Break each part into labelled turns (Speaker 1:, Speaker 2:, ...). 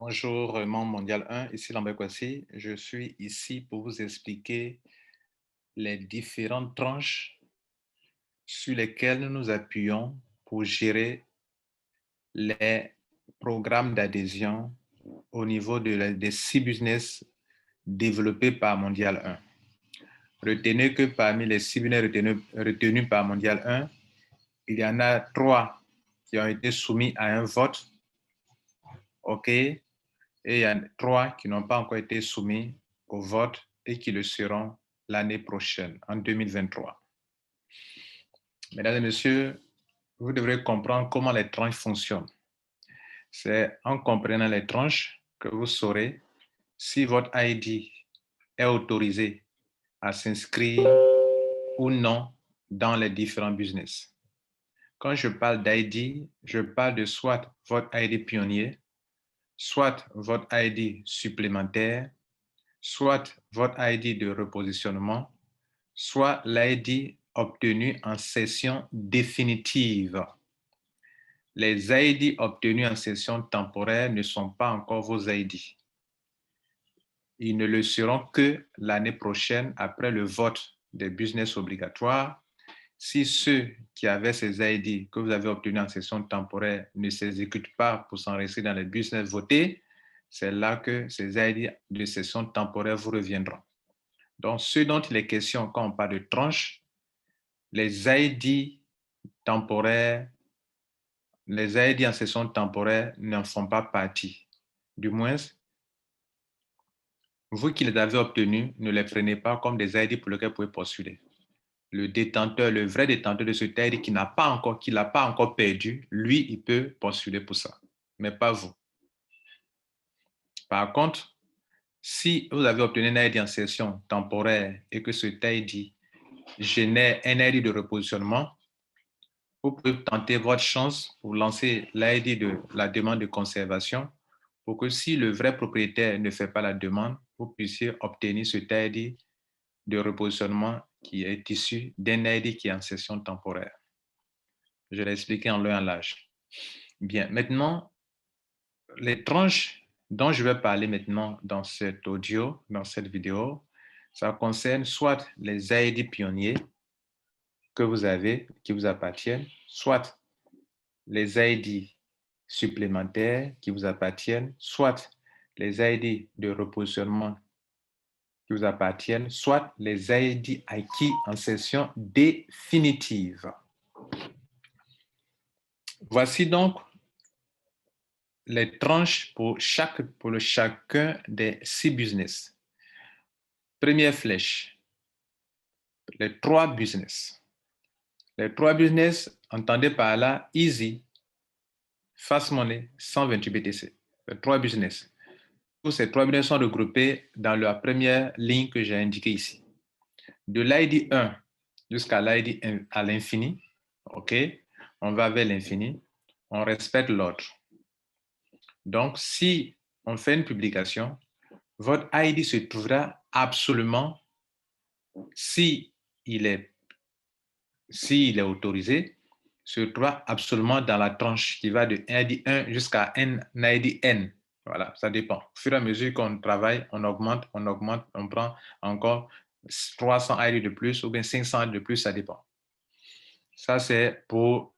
Speaker 1: Bonjour, membre mondial 1, ici Lambert Kwasi. Je suis ici pour vous expliquer les différentes tranches sur lesquelles nous nous appuyons pour gérer les programmes d'adhésion au niveau des 6 business développés par Mondial 1. Retenez que parmi les 6 business retenus par Mondial 1, il y en a 3 qui ont été soumis à un vote, OK, et il y en a 3 qui n'ont pas encore été soumis au vote et qui le seront l'année prochaine, en 2023. Mesdames et messieurs, vous devrez comprendre comment les tranches fonctionnent. C'est en comprenant les tranches que vous saurez si votre ID est autorisé à s'inscrire ou non dans les différents business. Quand je parle d'ID, je parle de soit votre ID pionnier, soit votre ID supplémentaire, soit votre ID de repositionnement, soit l'ID obtenu en session définitive. Les ID obtenus en session temporaire ne sont pas encore vos ID. Ils ne le seront que l'année prochaine après le vote des business obligatoires. Si ceux qui avaient ces ID que vous avez obtenus en session temporaire ne s'exécutent pas pour s'enregistrer dans les business votés, c'est là que ces ID de session temporaire vous reviendront. Donc, ce dont il est question quand on parle de tranche, les ID temporaires, les ID en session temporaire n'en font pas partie. Du moins, vous qui les avez obtenus, ne les prenez pas comme des ID pour lesquels vous pouvez postuler. Le détenteur, le vrai détenteur de ce ID qui l'a pas encore perdu, lui, il peut postuler pour ça, mais pas vous. Par contre, si vous avez obtenu un ID en session temporaire et que ce ID génère un ID de repositionnement, vous pouvez tenter votre chance pour lancer l'ID de la demande de conservation pour que si le vrai propriétaire ne fait pas la demande, vous puissiez obtenir ce ID de repositionnement qui est issu d'un ID qui est en session temporaire. Je l'ai expliqué en long et en large. Bien, maintenant, les tranches dont je vais parler maintenant dans cet audio, dans cette vidéo, ça concerne soit les ID pionniers que vous avez, qui vous appartiennent, soit les ID supplémentaires qui vous appartiennent, soit les ID de repositionnement qui vous appartiennent, soit les ID acquis en session définitive. Voici donc les tranches pour chacun des 6 business. Première flèche, les 3 business. Les 3 business, entendez par là Easy, Fast Money, 128 BTC. Les 3 business. Tous ces 3 business sont regroupés dans la première ligne que j'ai indiquée ici. De l'ID 1 jusqu'à l'ID à l'infini, OK, on va vers l'infini, on respecte l'ordre. Donc, si on fait une publication, votre ID se trouvera absolument, s'il est autorisé, se trouvera absolument dans la tranche qui va de ID 1 jusqu'à ID N. Voilà, ça dépend. Au fur et à mesure qu'on travaille, on augmente, on prend encore 300 ID de plus ou bien 500 ID de plus, ça dépend. Ça, c'est pour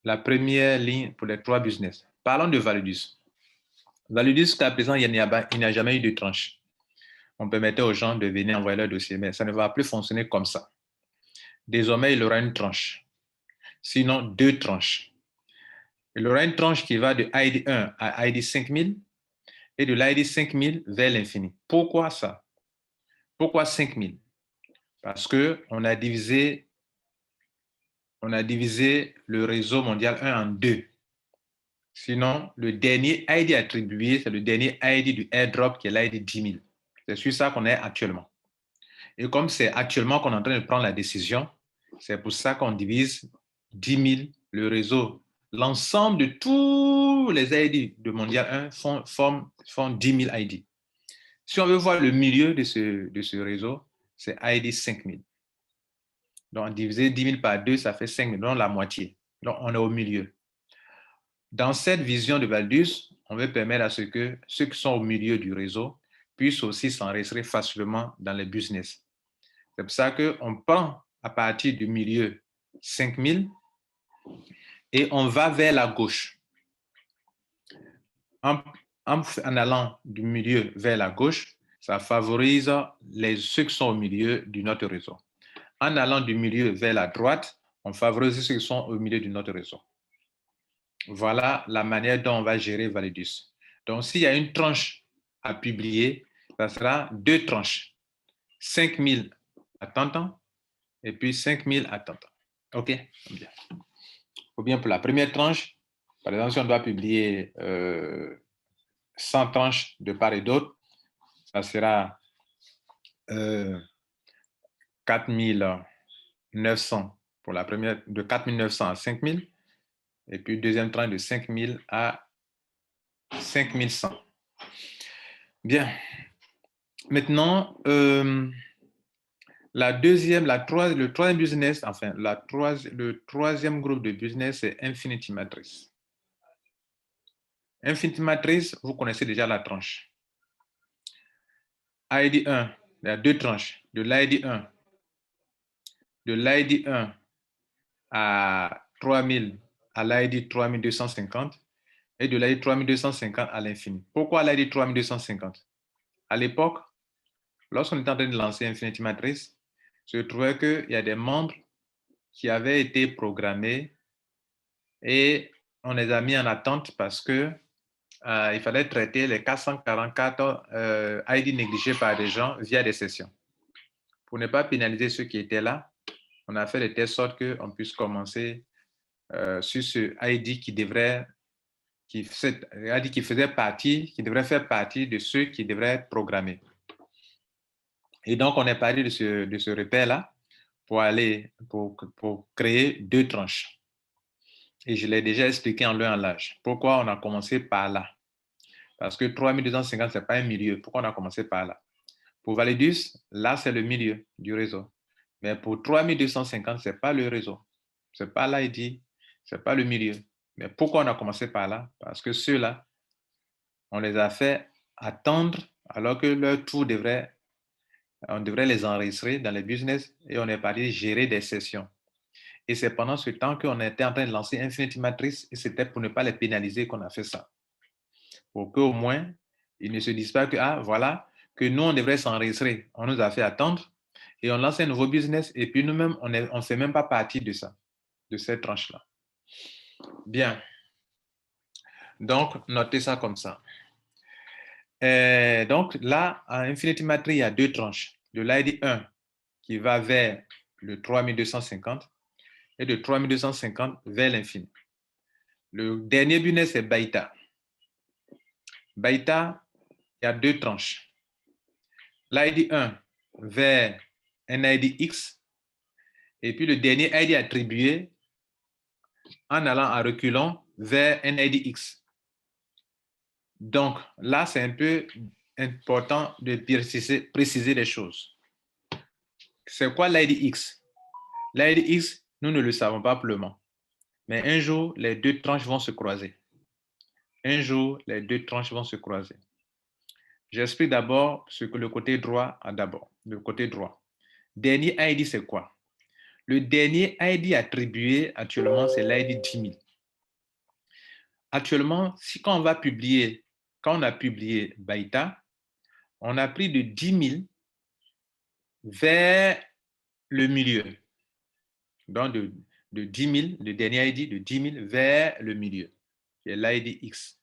Speaker 1: la première ligne pour les 3 business. Parlons de Validus. Validus, jusqu'à présent, il n'y a jamais eu de tranche. On permettait aux gens de venir envoyer leur dossier, mais ça ne va plus fonctionner comme ça. Désormais, il aura une tranche. Sinon, 2 tranches. Il aura une tranche qui va de ID 1 à ID 5000 et de l'ID 5000 vers l'infini. Pourquoi ça? Pourquoi 5000? Parce qu'on a divisé le réseau mondial 1 en 2. Sinon, le dernier ID attribué, c'est le dernier ID du airdrop qui est l'ID 10 000. C'est sur ça qu'on est actuellement. Et comme c'est actuellement qu'on est en train de prendre la décision, c'est pour ça qu'on divise 10 000, le réseau. L'ensemble de tous les ID de Mondial 1 font 10 000 ID. Si on veut voir le milieu de ce réseau, c'est ID 5 000. Donc, diviser 10 000 par 2, ça fait 5 000, donc la moitié. Donc, on est au milieu. Dans cette vision de Valdus, on veut permettre à ce que ceux qui sont au milieu du réseau puissent aussi s'enregistrer facilement dans les business. C'est pour ça qu'on prend à partir du milieu 5000 et on va vers la gauche. En allant du milieu vers la gauche, ça favorise ceux qui sont au milieu de notre réseau. En allant du milieu vers la droite, on favorise ceux qui sont au milieu de notre réseau. Voilà la manière dont on va gérer Validus. Donc, s'il y a une tranche à publier, ça sera 2 tranches. 5000 attendants et puis 5000 attendants. OK? Bien. Ou bien pour la première tranche, par exemple, si on doit publier 100 tranches de part et d'autre, ça sera 4900 pour la première, de 4900 à 5000, et puis deuxième tranche de 5000 à 5100. Bien. Maintenant, le troisième business, enfin, le troisième groupe de business, c'est Infinity Matrix. Infinity Matrix, vous connaissez déjà la tranche. ID 1, il y a 2 tranches. De l'ID 1, à 3000 à l'ID 3250 et de l'ID 3250 à l'infini. Pourquoi l'ID 3250? À l'époque, lorsqu'on était en train de lancer Infinity Matrix, je trouvais qu'il y a des membres qui avaient été programmés et on les a mis en attente parce que il fallait traiter les 444 ID négligés par des gens via des sessions. Pour ne pas pénaliser ceux qui étaient là, on a fait de telle sorte qu'on puisse commencer sur ce ID qui devrait devrait faire partie de ceux qui devraient être programmés. Et donc, on est parti de ce repère-là pour créer 2 tranches. Et je l'ai déjà expliqué en long et en large. Pourquoi on a commencé par là? Parce que 3250, ce n'est pas un milieu. Pourquoi on a commencé par là? Pour Validus, là, c'est le milieu du réseau. Mais pour 3250, ce n'est pas le réseau. Ce n'est pas l'ID, ce n'est pas le milieu. Mais pourquoi on a commencé par là? Parce que ceux-là, on les a fait attendre alors que leur tour on devrait les enregistrer dans les business et on est parti gérer des sessions. Et c'est pendant ce temps qu'on était en train de lancer Infinity Matrix et c'était pour ne pas les pénaliser qu'on a fait ça. Pour qu'au moins, ils ne se disent pas que, ah, voilà, que nous, on devrait s'enregistrer. On nous a fait attendre et on lance un nouveau business et puis nous-mêmes, on ne fait même pas partie de ça, de cette tranche-là. Bien. Donc, notez ça comme ça. Donc, là, à Infinity Matrix, il y a 2 tranches. De l'ID 1 qui va vers le 3250 et de 3250 vers l'infini. Le dernier business, c'est Baïta. Baïta, il y a 2 tranches. L'ID 1 vers un ID X et puis le dernier ID attribué en allant en reculant vers un ID X. Donc, là, c'est un peu important de préciser les choses. C'est quoi l'ID X? L'ID X, nous ne le savons pas pour le moment. Mais un jour, les 2 tranches vont se croiser. Un jour, les 2 tranches vont se croiser. J'explique d'abord ce que le côté droit a d'abord. Le côté droit. Dernier ID, c'est quoi? Le dernier ID attribué actuellement, c'est l'ID 10 000. Actuellement, quand on a publié Baïta, on a pris de 10 000 vers le milieu. Donc, de 10 000, le dernier ID, de 10 000 vers le milieu, qui est l'ID X.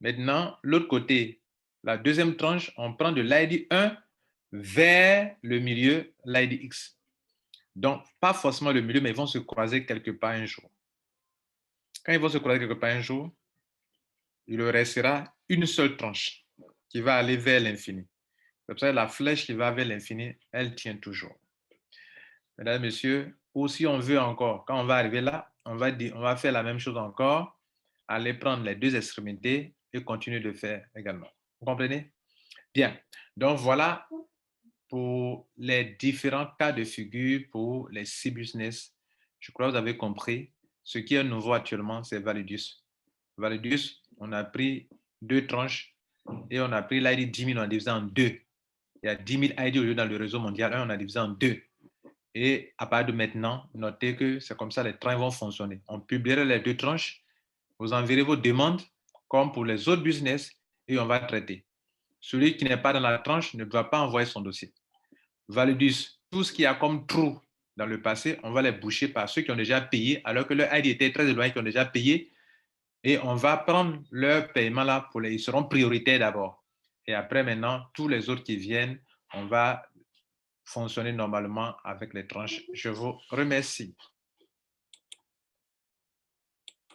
Speaker 1: Maintenant, l'autre côté, la deuxième tranche, on prend de l'ID 1 vers le milieu, l'ID X. Donc, pas forcément le milieu, mais ils vont se croiser quelque part un jour. Quand ils vont se croiser quelque part un jour, il restera une seule tranche qui va aller vers l'infini. C'est pour ça que la flèche qui va vers l'infini, elle tient toujours. Mesdames, Messieurs, ou si on veut encore, quand on va arriver là, on va faire la même chose encore, aller prendre les 2 extrémités et continuer de faire également. Vous comprenez? Bien. Donc, voilà pour les différents cas de figure pour les 6 business. Je crois que vous avez compris. Ce qui est nouveau actuellement, c'est Validus. Validus, On a pris 2 tranches et on a pris l'ID 10 000, on a divisé en 2. Il y a 10 000 ID aujourd'hui dans le réseau mondial 1, on a divisé en 2. Et à partir de maintenant, notez que c'est comme ça les trains vont fonctionner. On publiera les 2 tranches, vous enverrez vos demandes comme pour les autres business et on va traiter. Celui qui n'est pas dans la tranche ne doit pas envoyer son dossier. Validus, tout ce qu'il y a comme trou dans le passé, on va les boucher par ceux qui ont déjà payé, alors que leur ID était très éloigné, qui ont déjà payé, et on va prendre leur paiement là, ils seront prioritaires d'abord. Et après, maintenant, tous les autres qui viennent, on va fonctionner normalement avec les tranches. Je vous remercie.